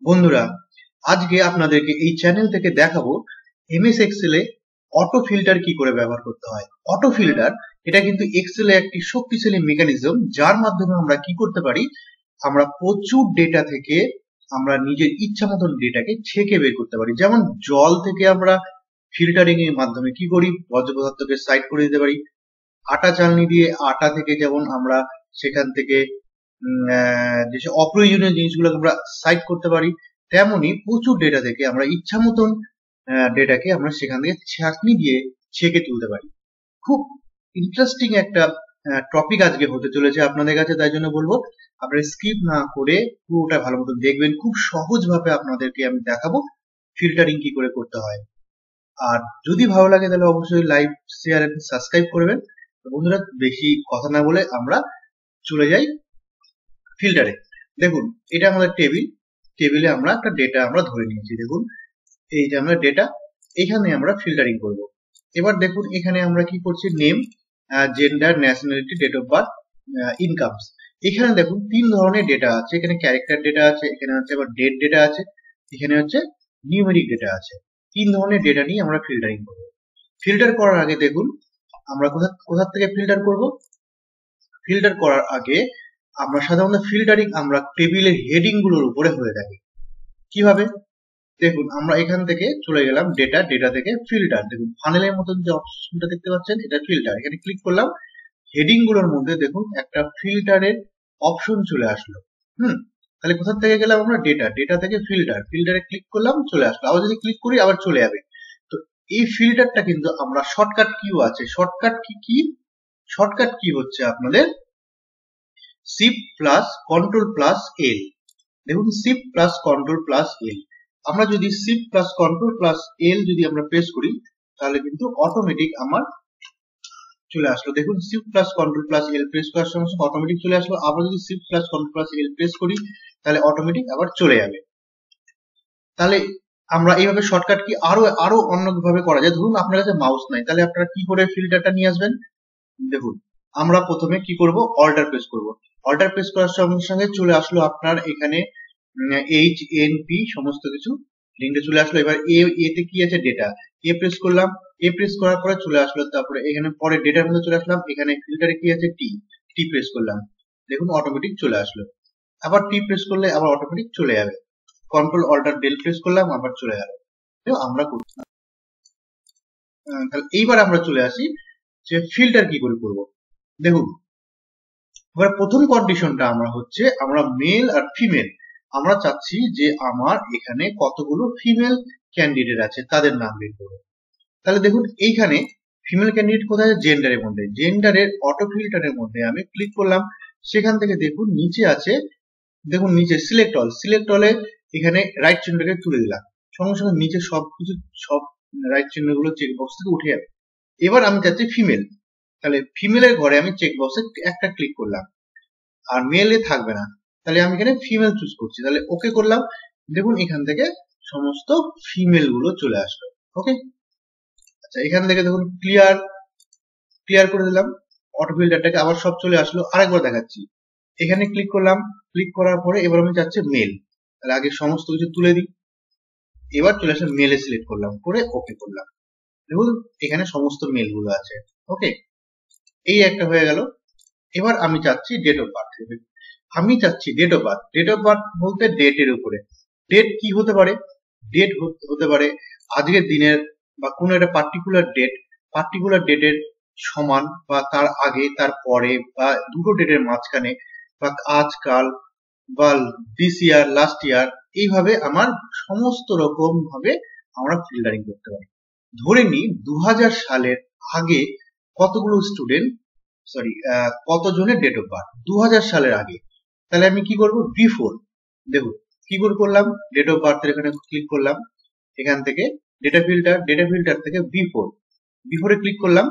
বন্ধুরা, আজকে আপনাদেরকে এই চ্যানেল থেকে দেখাবো এমএস এক্সেলে অটো ফিল্টার কি করে ব্যবহার করতে হয়। অটো ফিল্টার এটা কিন্তু এক্সেলে একটি শক্তিশালী মেকানিজম, যার মাধ্যমে আমরা কি করতে পারি, আমরা প্রচুর ডেটা থেকে আমরা নিজের ইচ্ছা মতন ডেটাকে ছেঁকে বের করতে পারি। যেমন জল থেকে আমরা ফিল্টারিং এর মাধ্যমে কি করি, বর্জ্য পদার্থকে সাইড করে দিতে পারি। আটা চালনি দিয়ে আটা থেকে যেমন আমরা সেখান থেকে যেসব অপ্রয়োজনীয় জিনিসগুলোকে আমরা সাইড করতে পারি, তেমনি প্রচুর ডেটা থেকে আমরা ইচ্ছা মতন ডেটাকে আমরা সেখান থেকে ছাঁকনি দিয়ে ছেঁকে তুলতে পারি। খুব ইন্টারেস্টিং একটা টপিক আজকে হতে চলেছে আপনাদের কাছে, তাই জন্য বলবো আপনারা স্কিপ না করে পুরোটা ভালো মতো দেখবেন। খুব সহজ ভাবে আপনাদেরকে আমি দেখাবো ফিল্টারিং কি করে করতে হয়। আর যদি ভালো লাগে তাহলে অবশ্যই লাইক, শেয়ার এবং সাবস্ক্রাইব করবেন। বন্ধুরা, বেশি কথা না বলে আমরা চলে যাই ফিল্টারে। দেখুন, এটা আমাদের টেবিলে আমরা একটা ডেটা আমরা ধরে নিয়েছি। দেখুন, এই যে আমরা ডেটা, এখানে আমরা ফিল্টারিং করব। এবার দেখুন, এখানে আমরা কি করছি, name, gender, nationality, date of birth, incomes. এখানে দেখুন তিন ধরনের ডেটা আছে। এখানে ক্যারেক্টার ডেটা আছে, এখানে হচ্ছে আবার ডেট ডেটা আছে, এখানে হচ্ছে নিউমেরিক ডেটা আছে। তিন ধরনের ডেটা নিয়ে আমরা ফিল্টারিং করব। ফিল্টার করার আগে দেখুন, আমরা কোথা থেকে ফিল্টার করব। ফিল্টার করার আগে আমরা সাধারণত ফিল্টারিং আমরা টেবিলের হেডিং গুলোর উপরে হয়ে থাকে। কিভাবে? দেখুন, আমরা এখান থেকে চলে গেলাম ডেটা থেকে ফিল্টার। দেখুন, ফানেলের মতন যে অপশনটা দেখতে পাচ্ছেন, এটা ফিল্টার। এখানে ক্লিক করলাম, হেডিং গুলোর মধ্যে দেখুন একটা ফিল্টারের অপশন চলে আসলো। তাহলে কোথা থেকে গেলাম আমরা, ডেটা থেকে ফিল্টারে ক্লিক করলাম, চলে আসলো। আবার যদি ক্লিক করি আবার চলে যাবে। তো এই ফিল্টারটা কিন্তু আমরা শর্টকাট কিও আছে। শর্টকাট কি হচ্ছে আপনাদের shift plus control plus L. দেখুন, shift plus control plus L. আমরা যদি shift plus control plus L যদি আমরা প্রেস করি, তাহলে কিন্তু অটোমেটিক আমার চলে আসলো। দেখুন, shift plus control plus L press করার সঙ্গে সঙ্গে অটোমেটিক চলে আসলো। আবার যদি shift plus control plus L press করি, তাহলে অটোমেটিক আবার চলে যাবে। তাহলে আমরা এইভাবে শর্টকাট কি আরো অন্যভাবে করা যায়। ধরুন আপনার কাছে মাউস নাই, তাহলে আপনারা কি করে ফিল্টারটা নিয়ে আসবেন। দেখুন, আমরা প্রথমে কি করব, অল্টার প্রেস করব। অল্টার প্রেস করার সঙ্গে সঙ্গে চলে আসলো আপনার এখানে HNP সমস্ত কিছু লিঙ্কে চলে আসলো। এবার এতে কি আছে, ডেটা। এ প্রেস করলাম, এ প্রেস করার পরে চলে আসলো। তারপরে এখানে পরে ডেটার মধ্যে চলে আসলাম। এখানে ফিল্টারে কি আছে, টি প্রেস করলাম। দেখুন, অটোমেটিক চলে আসলো। আবার টি প্রেস করলে আবার অটোমেটিক চলে যাবে। কন্ট্রোল অল্টার ডেল প্রেস করলাম, আবার চলে গেল। আমরা করছি। তাহলে এইবার আমরা চলে আসি যে ফিল্টার কি করে করব। দেখুন, এবার প্রথম কন্ডিশনটা আমরা হচ্ছে, আমরা মেল আর ফিমেল আমরা চাচ্ছি যে আমার এখানে কতগুলো ফিমেল ক্যান্ডিডেট আছে তাদের নাম বের করব। তাহলে দেখুন, এইখানে ফিমেল ক্যান্ডিডেট কোথায়, জেন্ডারের মধ্যে। জেন্ডারের অটো ফিল্টারের মধ্যে আমি ক্লিক করলাম। সেখান থেকে দেখুন নিচে আছে, দেখুন নিচে সিলেক্ট অলে এখানে রাইট চিহ্নটাকে তুলে দিলাম। সঙ্গে সঙ্গে নিচে সব রাইট চিহ্নগুলো চেক বক্স থেকে উঠে যাবে। এবার আমি চাচ্ছি ফিমেল, তাহলে ফিমেলের ঘরে আমি চেক বক্সে একটা ক্লিক করলাম, আর মেলে থাকবে না। তাহলে আমি এখানে ফিমেল চুজ করছি, তাহলে ওকে করলাম। দেখুন, এখান থেকে সমস্ত ফিমেল গুলো চলে আসলো। ওকে, আচ্ছা, এখান থেকে দেখুন ক্লিয়ার করে দিলাম। অটো ফিল্টারটাকে আবার সব চলে আসলো। আরেকবার দেখাচ্ছি, এখানে ক্লিক করলাম। ক্লিক করার পরে এবার আমি চাচ্ছি মেল, তাহলে আগে সমস্ত কিছু তুলে দিই। এবার চলে আসে মেলে সিলেক্ট করলাম, করে ওকে করলাম। দেখুন, এখানে সমস্ত মেল গুলো আছে। ওকে, এই একটা হয়ে গেল। এবার আমি চাচ্ছি ডেট অফ বার্থ। আমি চাচ্ছি ডেট অফ বার্থ বলতে ডেটের উপরে। ডেট কি হতে পারে, ডেট হতে পারে আজকের দিনের বা কোনো একটা পার্টিকুলার ডেটের সমান, বা তার আগে, তার পরে, বা দুটো ডেটের মাঝখানে, বা আজকাল, বা দিস ইয়ার, লাস্ট ইয়ার। এইভাবে আমার সমস্ত রকম ভাবে আমরা ফিল্টারিং করতে পারি। ধরে নিই 2000 সালের আগে কতগুলো স্টুডেন্ট, কতজনের ডেট অফ বার্থ 2000 সালের আগে। তাহলে আমি কি করব, বিফোর। দেখুন কি করে করলাম, ডেট অফ বার্থ এখানে ক্লিক করলাম। এখান থেকে ডেটা ফিল্টার থেকে বিফোরে ক্লিক করলাম।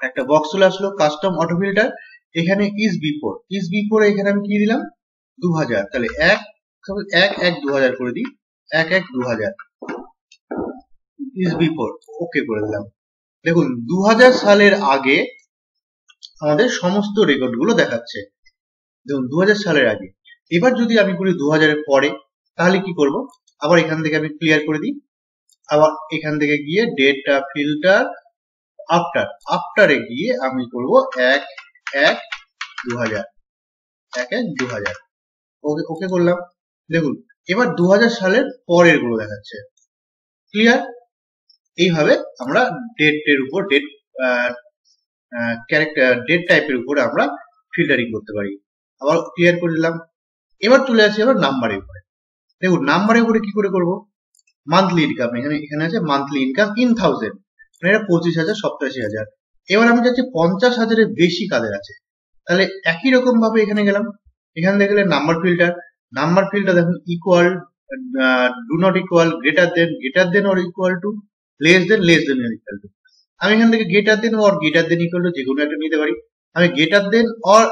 একটা বক্স চলে আসলো, কাস্টম অটো ফিল্টার। এখানে ইজ বিফোর এখানে আমি কি দিলাম, 2000। তাহলে 1/1/2000 করে দিই, 1/1/2000 ইজ বিফোর, ওকে করে দিলাম। দেখুন, 2000 সালের আগে আমাদের সমস্ত রেকর্ড গুলো দেখাচ্ছে। দেখুন, 2000 সালের আগে। এবার যদি আমি করি 2000 এর পরে, তাহলে কি করব, আবার এখান থেকে আমি ক্লিয়ার করে দিই, আবার এখান থেকে গিয়ে ডেটা ফিল্টার আফটারে গিয়ে আমি করব 1/1/2000 1/1/2000 ওকে করলাম। দেখুন এবার 2000 সালের পরের গুলো দেখাচ্ছে। ক্লিয়ার? এইভাবে আমরা ডেটের উপর ডেট টাইপের উপরে আমরা ফিল্টারিং করতে পারি। আবার ক্লিয়ার করে দিলাম। এবার চলে আসি আবার নাম্বারের উপরে। দেখুন নাম্বারের উপরে কি করে করব, মান্থলি ইনকাম, এখানে আছে মান্থলি ইনকাম ইন 1000, মানে এটা 25,000 87,000। এবার আমি চাচ্ছি 50,000 এর বেশি কাদের আছে, তাহলে একই রকম ভাবে এখানে গেলাম, এখান থেকে গেলে নাম্বার ফিল্টার দেখুন equal, do not equal, greater than or equal to, less than or equal to. আমি এখান থেকে greater than or equal to যে কোনো একটা নিতে পারি। আমি greater than or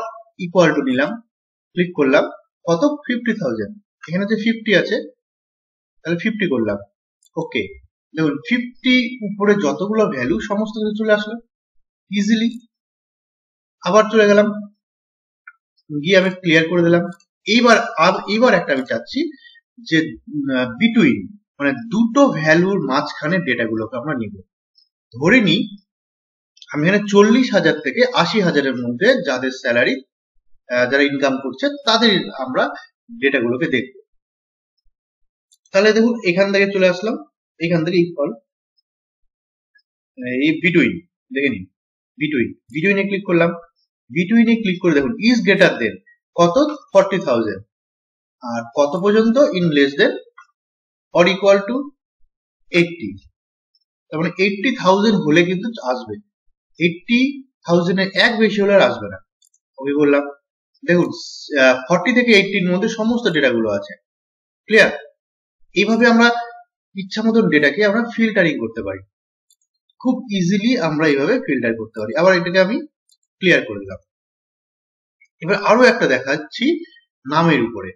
equal to নিলাম, ক্লিক করলাম, কত 50,000, এখানে যে 50 আছে তাহলে 50 করলাম, ওকে। দেখুন 50 উপরে যতগুলো ভ্যালু সমস্ত কিছু চলে আসলো ইজিলি। আবার চলে গেলাম, গিয়ে আমি ক্লিয়ার করে দিলাম। এইবার একটা আমি চাচ্ছি যে বিটুইন, মানে দুটো ভ্যালুর মাঝখানে ডেটাগুলোকে আমরা নিব। ধরে নিই আমি এখানে 40,000 থেকে 80,000 এর মধ্যে যাদের স্যালারি, যারা ইনকাম করছে তাদের আমরা ডেটাগুলোকে দেখব। তাহলে দেখুন এখান থেকে চলে আসলাম, এখান থেকে ইকুয়াল, এই বিটুইন দেখে নিন, বিটুইনে ক্লিক করলাম, বিটুইনে ক্লিক করে দেখুন ইজ গ্রেটার দেন কত 40,000, আর কত পর্যন্ত in less than or equal to 80, তার মানে 80,000 হলে কিন্তু আসবে, 80,000 এর এক বেশি হলে আর আসবে না। আমি বললাম দেখুন 40 থেকে 80 এর মধ্যে সমস্ত ডেটাগুলো আছে। ক্লিয়ার? এইভাবে আমরা ইচ্ছা মতন ডেটাকে আমরা ফিল্টারিং করতে পারি, খুব ইজিলি আমরা এইভাবে ফিল্টার করতে পারি। আবার এটাকে আমি ক্লিয়ার করে দিলাম। এবার আরো একটা দেখাচ্ছি নামের উপরে।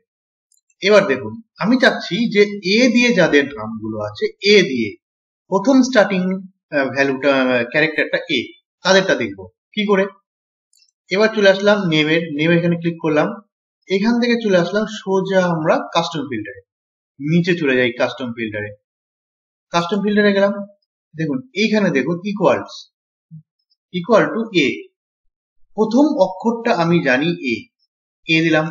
এবার দেখুন আমি চাচ্ছি যে এ দিয়ে যাদের নামগুলো আছে, এ দিয়ে প্রথম স্টার্টিং ভ্যালুটা ক্যারেক্টারটা এ, তাদেরটা দেখবো কি করে। এবার চলে আসলাম নেম এখানে ক্লিক করলাম, এখান থেকে চলে আসলাম সোজা আমরা কাস্টম ফিল্টারে, নিচে চলে যাই কাস্টম ফিল্টারে গেলাম। দেখুন এইখানে দেখুন ইকুয়াল টু এ, প্রথম অক্ষরটা আমি জানি এ দিলাম,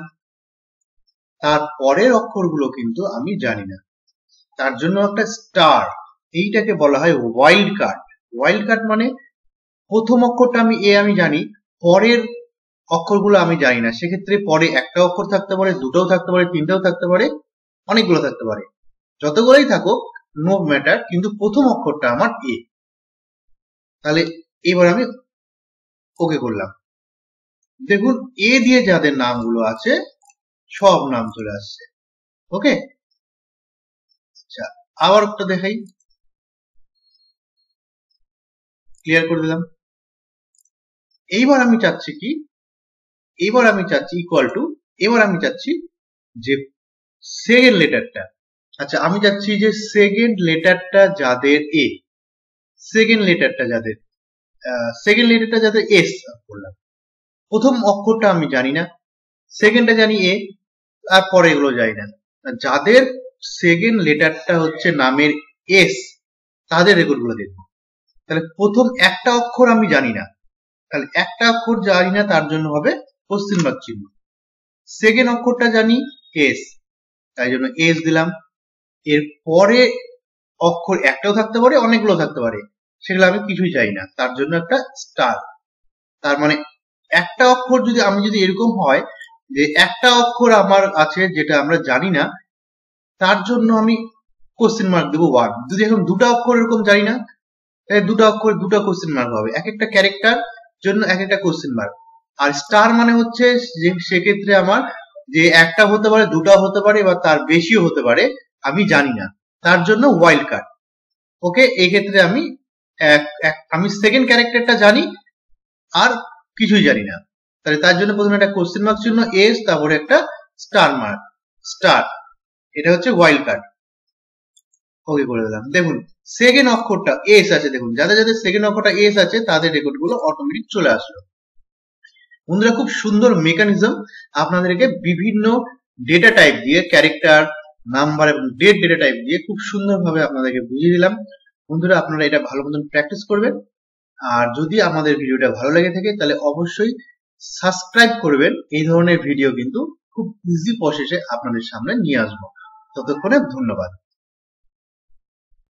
তার পরের অক্ষরগুলো কিন্তু আমি জানি না, তার জন্য একটা স্টার, এইটাকে বলা হয় ওয়াইল্ড কার্ড। মানে প্রথম অক্ষরটা আমি জানি, পরের অক্ষরগুলো আমি জানি না, সেক্ষেত্রে পরে একটা অক্ষর থাকতে পারে, দুটোও থাকতে পারে, তিনটাও থাকতে পারে, অনেকগুলো থাকতে পারে, যতগুলোই থাকুক নো ম্যাটার, কিন্তু প্রথম অক্ষরটা আমার এ। তাহলে এবার আমি ওকে করলাম। দেখুন এ দিয়ে যাদের নামগুলো আছে সব নাম চলে আসছে, ওকে। আচ্ছা আবার একটা দেখাই, ক্লিয়ার করে দিলাম। এইবার আমি চাচ্ছি কি, ইকুয়াল টু, এবার আমি চাচ্ছি যে সেকেন্ড লেটারটা, আচ্ছা আমি চাচ্ছি যে সেকেন্ড লেটারটা যাদের সেকেন্ড লেটারটা যাদের এস করলাম, প্রথম অক্ষরটা আমি জানি না, সেকেন্ডটা জানি এ, আর পরে এগুলো জানি না, যাদের সেকেন্ড লেটারটা হচ্ছে নামের এস তাদের রেকর্ড গুলো দেখবো। তাহলে প্রথম একটা অক্ষর আমি জানি না, তাহলে একটা অক্ষর জানি না, তার জন্য হবে কোশ্চেন মার্ক চিহ্ন। সেকেন্ড অক্ষরটা জানি এস, তাই জন্য এস দিলাম। এর পরে অক্ষর একটাও থাকতে পারে, অনেকগুলো থাকতে পারে, সেগুলো আমি কিছুই চাই না, তার জন্য একটা স্টার। তার মানে একটা অক্ষর যদি এরকম হয় যে একটা অক্ষর আমার আছে যেটা আমরা জানি না, তার জন্য আমি কোশ্চেন মার্ক দেবো 1। যদি এখন দুটো অক্ষর এরকম জানি না, তাহলে দুটো অক্ষর দুটো কোশ্চেন মার্ক হবে, এক একটা ক্যারেক্টার জন্য এক একটা কোশ্চেন মার্ক। আর স্টার মানে হচ্ছে যে সেক্ষেত্রে আমার যে একটা হতে পারে, দুটো হতে পারে, বা তার বেশিও হতে পারে, আমি জানি না, তার জন্য ওয়াইল্ড কার্ড। ওকে, এই ক্ষেত্রে আমি সেকেন্ড ক্যারেক্টারটা জানি আর কিছুই জানি না, তাহলে তার জন্য প্রথমে একটা কোশ্চেন মার্ক চিহ্ন এস, তারপরে একটা স্টার, এটা হচ্ছে ওয়াইল্ড কার্ড। ওকে করে দিলাম। দেখুন সেকেন্ড অক্ষরটা এস আছে, দেখুন যাদের সেকেন্ড অক্ষরটা এস আছে তাদের রেকর্ড গুলো অটোমেটিক চলে আসলো। বন্ধুরা খুব সুন্দর মেকানিজম আপনাদেরকে বিভিন্ন ডেটা টাইপ দিয়ে, ক্যারেক্টার, নাম্বার এবং ডেটা টাইপ দিয়ে খুব সুন্দরভাবে আপনাদেরকে বুঝিয়ে দিলাম। বন্ধুরা, আপনারা এটা ভালো মতন প্র্যাকটিস করবেন। আর যদি আমাদের ভিডিওটা ভালো লেগে থাকে তাহলে অবশ্যই সাবস্ক্রাইব করবেন। এই ধরনের ভিডিও কিন্তু খুব ইজি প্রসেসে আপনাদের সামনে নিয়ে আসবো। ততক্ষণে ধন্যবাদ।